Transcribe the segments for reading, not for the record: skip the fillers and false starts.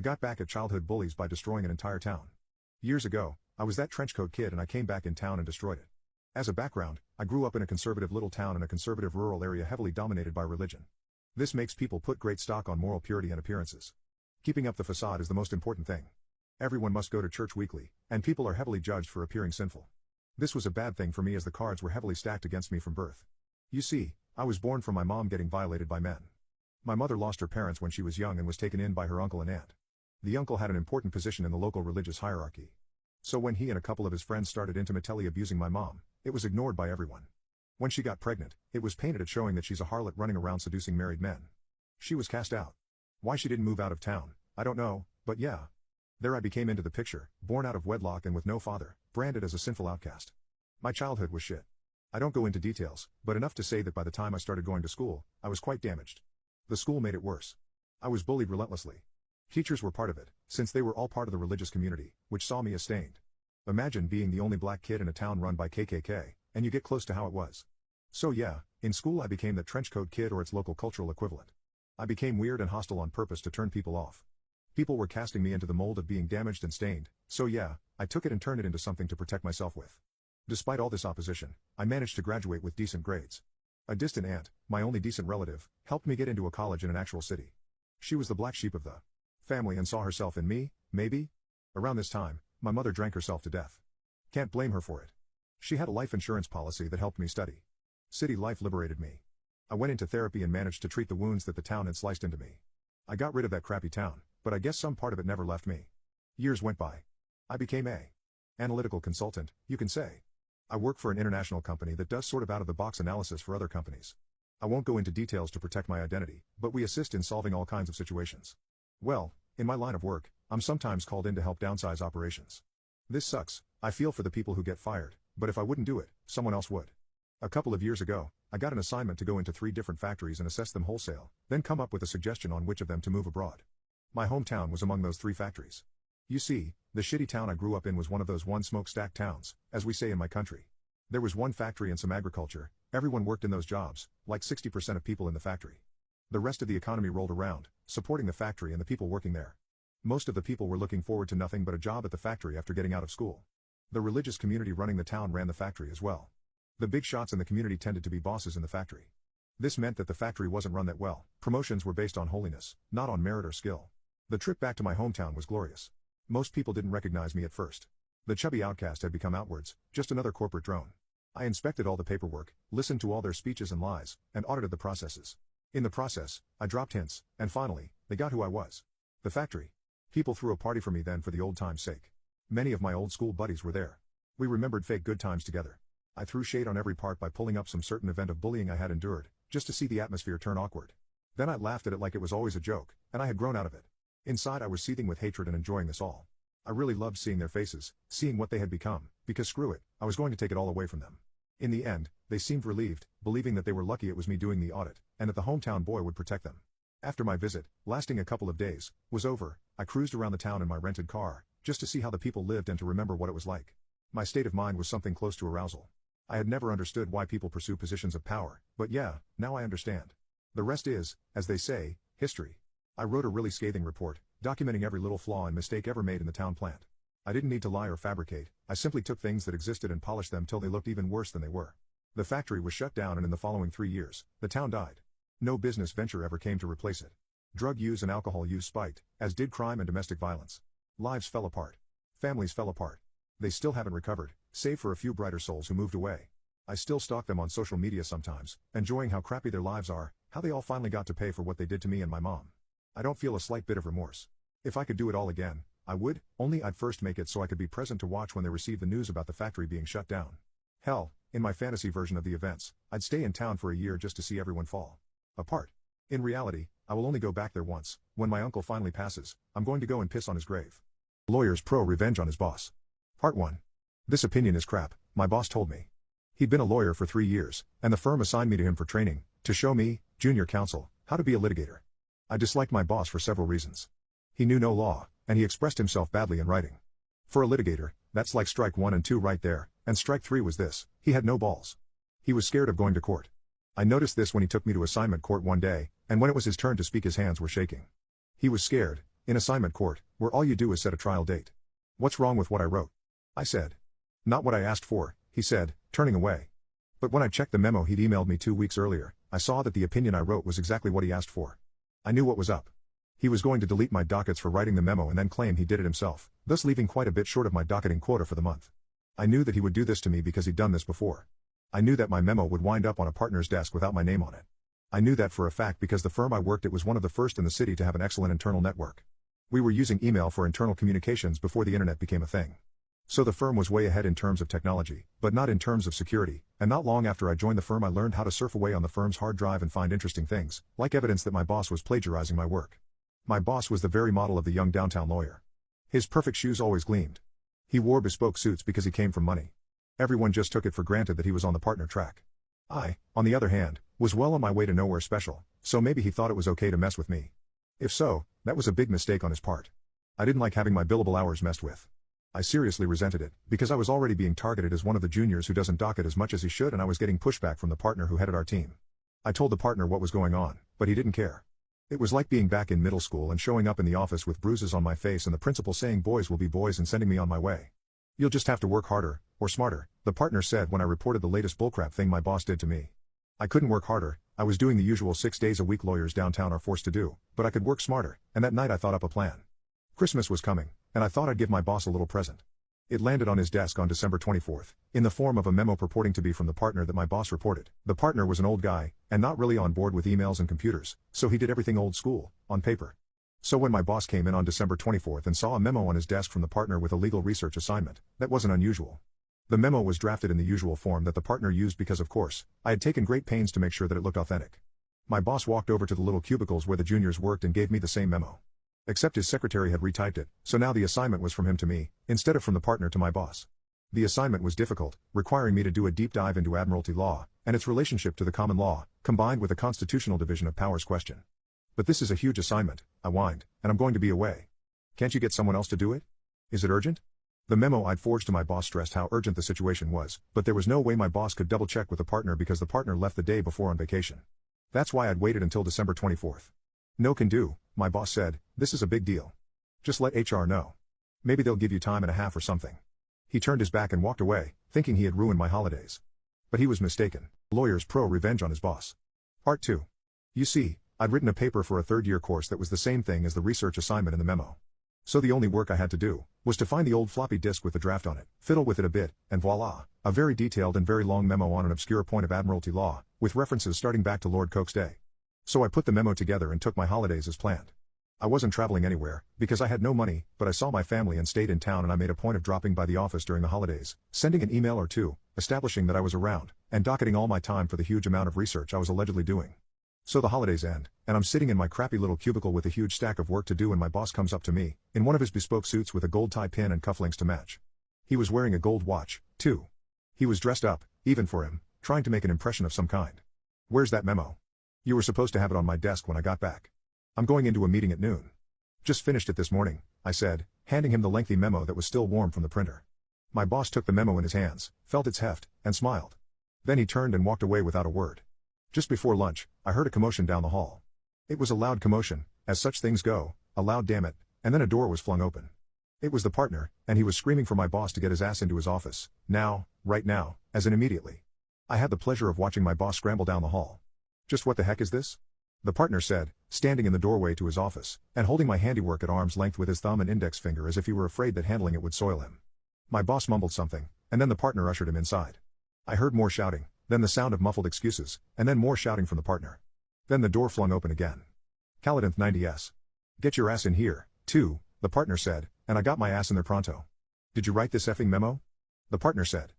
got back at childhood bullies by destroying an entire town. Years ago, I was that trenchcoat kid and I came back in town and destroyed it. As a background, I grew up in a conservative little town in a conservative rural area heavily dominated by religion. This makes people put great stock on moral purity and appearances. Keeping up the facade is the most important thing. Everyone must go to church weekly, and people are heavily judged for appearing sinful. This was a bad thing for me as the cards were heavily stacked against me from birth. You see, I was born from my mom getting violated by men. My mother lost her parents when she was young and was taken in by her uncle and aunt. The uncle had an important position in the local religious hierarchy. So when he and a couple of his friends started intimately abusing my mom, it was ignored by everyone. When she got pregnant, it was painted at showing that she's a harlot running around seducing married men. She was cast out. Why she didn't move out of town, I don't know, but yeah. There I became into the picture, born out of wedlock and with no father, branded as a sinful outcast. My childhood was shit. I don't go into details, but enough to say that by the time I started going to school, I was quite damaged. The school made it worse. I was bullied relentlessly. Teachers were part of it, since they were all part of the religious community, which saw me as stained. Imagine being the only black kid in a town run by KKK, and you get close to how it was. So yeah, in school I became that trenchcoat kid or its local cultural equivalent. I became weird and hostile on purpose to turn people off. People were casting me into the mold of being damaged and stained, so yeah, I took it and turned it into something to protect myself with. Despite all this opposition, I managed to graduate with decent grades. A distant aunt, my only decent relative, helped me get into a college in an actual city. She was the black sheep of the family and saw herself in me, maybe? Around this time, my mother drank herself to death. Can't blame her for it. She had a life insurance policy that helped me study. City life liberated me. I went into therapy and managed to treat the wounds that the town had sliced into me. I got rid of that crappy town, but I guess some part of it never left me. Years went by. I became a analytical consultant, you can say. I work for an international company that does sort of out-of-the-box analysis for other companies. I won't go into details to protect my identity, but we assist in solving all kinds of situations. Well, in my line of work, I'm sometimes called in to help downsize operations. This sucks, I feel for the people who get fired, but if I wouldn't do it, someone else would. A couple of years ago, I got an assignment to go into 3 different factories and assess them wholesale, then come up with a suggestion on which of them to move abroad. My hometown was among those 3 factories. You see, the shitty town I grew up in was one of those one smokestack towns, as we say in my country. There was one factory and some agriculture, everyone worked in those jobs, like 60% of people in the factory. The rest of the economy rolled around, supporting the factory and the people working there. Most of the people were looking forward to nothing but a job at the factory after getting out of school. The religious community running the town ran the factory as well. The big shots in the community tended to be bosses in the factory. This meant that the factory wasn't run that well, promotions were based on holiness, not on merit or skill. The trip back to my hometown was glorious. Most people didn't recognize me at first. The chubby outcast had become outwards, just another corporate drone. I inspected all the paperwork, listened to all their speeches and lies, and audited the processes. In the process, I dropped hints, and finally, they got who I was. The factory. People threw a party for me then for the old time's sake. Many of my old school buddies were there. We remembered fake good times together. I threw shade on every part by pulling up some certain event of bullying I had endured, just to see the atmosphere turn awkward. Then I laughed at it like it was always a joke, and I had grown out of it. Inside I was seething with hatred and enjoying this all. I really loved seeing their faces, seeing what they had become, because screw it, I was going to take it all away from them. In the end, they seemed relieved, believing that they were lucky it was me doing the audit, and that the hometown boy would protect them. After my visit, lasting a couple of days, was over, I cruised around the town in my rented car, just to see how the people lived and to remember what it was like. My state of mind was something close to arousal. I had never understood why people pursue positions of power, but yeah, now I understand. The rest is, as they say, history. I wrote a really scathing report, documenting every little flaw and mistake ever made in the town plant. I didn't need to lie or fabricate, I simply took things that existed and polished them till they looked even worse than they were. The factory was shut down and in the following 3 years, the town died. No business venture ever came to replace it. Drug use and alcohol use spiked, as did crime and domestic violence. Lives fell apart. Families fell apart. They still haven't recovered, save for a few brighter souls who moved away. I still stalk them on social media sometimes, enjoying how crappy their lives are, how they all finally got to pay for what they did to me and my mom. I don't feel a slight bit of remorse. If I could do it all again, I would, only I'd first make it so I could be present to watch when they receive the news about the factory being shut down. Hell, in my fantasy version of the events, I'd stay in town for a year just to see everyone fall apart. In reality, I will only go back there once. When my uncle finally passes, I'm going to go and piss on his grave. Lawyers pro revenge on his boss. Part 1. This opinion is crap, my boss told me. He'd been a lawyer for 3 years, and the firm assigned me to him for training, to show me, junior counsel, how to be a litigator. I disliked my boss for several reasons. He knew no law, and he expressed himself badly in writing. For a litigator, that's like strike 1 and 2 right there, and strike 3 was this: he had no balls. He was scared of going to court. I noticed this when he took me to assignment court one day, and when it was his turn to speak his hands were shaking. He was scared, In assignment court, where all you do is set a trial date. What's wrong with what I wrote? I said. Not what I asked for, he said, turning away. But when I checked the memo he'd emailed me 2 weeks earlier, I saw that the opinion I wrote was exactly what he asked for. I knew what was up. He was going to delete my dockets for writing the memo and then claim he did it himself, thus leaving quite a bit short of my docketing quota for the month. I knew that he would do this to me because he'd done this before. I knew that my memo would wind up on a partner's desk without my name on it. I knew that for a fact because the firm I worked at was one of the first in the city to have an excellent internal network. We were using email for internal communications before the internet became a thing. So the firm was way ahead in terms of technology, but not in terms of security, and not long after I joined the firm I learned how to surf away on the firm's hard drive and find interesting things, like evidence that my boss was plagiarizing my work. My boss was the very model of the young downtown lawyer. His perfect shoes always gleamed. He wore bespoke suits because he came from money. Everyone just took it for granted that he was on the partner track. I, on the other hand, was well on my way to nowhere special, so maybe he thought it was okay to mess with me. If so, that was a big mistake on his part. I didn't like having my billable hours messed with. I seriously resented it, because I was already being targeted as one of the juniors who doesn't dock it as much as he should, and I was getting pushback from the partner who headed our team. I told the partner what was going on, but he didn't care. It was like being back in middle school and showing up in the office with bruises on my face and the principal saying boys will be boys and sending me on my way. You'll just have to work harder, or smarter, the partner said when I reported the latest bullcrap thing my boss did to me. I couldn't work harder, I was doing the usual 6 days a week lawyers downtown are forced to do, but I could work smarter, and that night I thought up a plan. Christmas was coming, and I thought I'd give my boss a little present. It landed on his desk on December 24th, in the form of a memo purporting to be from the partner that my boss reported. The partner was an old guy, and not really on board with emails and computers, so he did everything old school, on paper. So when my boss came in on December 24th and saw a memo on his desk from the partner with a legal research assignment, that wasn't unusual. The memo was drafted in the usual form that the partner used because of course, I had taken great pains to make sure that it looked authentic. My boss walked over to the little cubicles where the juniors worked and gave me the same memo. Except his secretary had retyped it, so now the assignment was from him to me, instead of from the partner to my boss. The assignment was difficult, requiring me to do a deep dive into admiralty law, and its relationship to the common law, combined with a constitutional division of powers question. But this is a huge assignment, I whined, and I'm going to be away. Can't you get someone else to do it? Is it urgent? The memo I'd forged to my boss stressed how urgent the situation was, but there was no way my boss could double-check with the partner because the partner left the day before on vacation. That's why I'd waited until December 24th. No can do, my boss said, this is a big deal. Just let HR know. Maybe they'll give you time and a half or something. He turned his back and walked away, thinking he had ruined my holidays. But he was mistaken. Lawyers pro revenge on his boss. Part 2. You see, I'd written a paper for a third-year course that was the same thing as the research assignment in the memo. So the only work I had to do was to find the old floppy disk with the draft on it, fiddle with it a bit, and voila, a very detailed and very long memo on an obscure point of admiralty law, with references starting back to Lord Coke's day. So I put the memo together and took my holidays as planned. I wasn't traveling anywhere, because I had no money, but I saw my family and stayed in town, and I made a point of dropping by the office during the holidays, sending an email or two, establishing that I was around, and docketing all my time for the huge amount of research I was allegedly doing. So the holidays end, and I'm sitting in my crappy little cubicle with a huge stack of work to do, and my boss comes up to me, in one of his bespoke suits with a gold tie pin and cufflinks to match. He was wearing a gold watch, too. He was dressed up, even for him, trying to make an impression of some kind. Where's that memo? You were supposed to have it on my desk when I got back. I'm going into a meeting at noon. Just finished it this morning, I said, handing him the lengthy memo that was still warm from the printer. My boss took the memo in his hands, felt its heft, and smiled. Then he turned and walked away without a word. Just before lunch, I heard a commotion down the hall. It was a loud commotion, as such things go, a loud damn it, and then a door was flung open. It was the partner, and he was screaming for my boss to get his ass into his office, now, right now, as in immediately. I had the pleasure of watching my boss scramble down the hall. Just what the heck is this? The partner said, standing in the doorway to his office, and holding my handiwork at arm's length with his thumb and index finger as if he were afraid that handling it would soil him. My boss mumbled something, and then the partner ushered him inside. I heard more shouting, then the sound of muffled excuses, and then more shouting from the partner. Then the door flung open again. Caladinth 90s. Get your ass in here, too, the partner said, and I got my ass in there pronto. Did you write this effing memo? The partner said.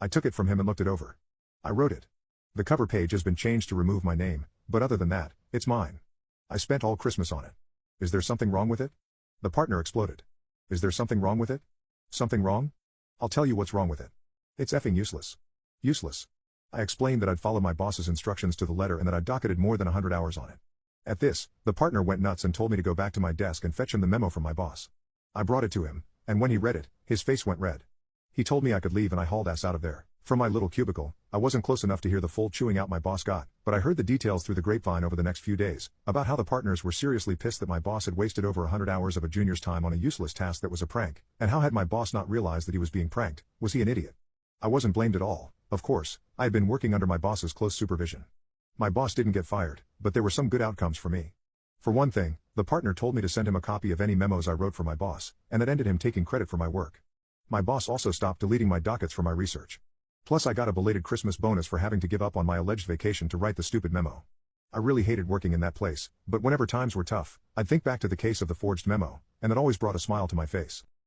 I took it from him and looked it over. I wrote it. The cover page has been changed to remove my name, but other than that, it's mine. I spent all Christmas on it. Is there something wrong with it? The partner exploded. Is there something wrong with it? Something wrong? I'll tell you what's wrong with it. It's effing useless. Useless. I explained that I'd followed my boss's instructions to the letter and that I'd docketed more than 100 hours on it. At this, the partner went nuts and told me to go back to my desk and fetch him the memo from my boss. I brought it to him, and when he read it, his face went red. He told me I could leave and I hauled ass out of there, From my little cubicle, I wasn't close enough to hear the full chewing out my boss got, but I heard the details through the grapevine over the next few days, about how the partners were seriously pissed that my boss had wasted over 100 hours of a junior's time on a useless task that was a prank, and how had my boss not realized that he was being pranked, was he an idiot? I wasn't blamed at all, of course. I had been working under my boss's close supervision. My boss didn't get fired, but there were some good outcomes for me. For one thing, the partner told me to send him a copy of any memos I wrote for my boss, and that ended him taking credit for my work. My boss also stopped deleting my dockets for my research. Plus I got a belated Christmas bonus for having to give up on my alleged vacation to write the stupid memo. I really hated working in that place, but whenever times were tough, I'd think back to the case of the forged memo, and it always brought a smile to my face.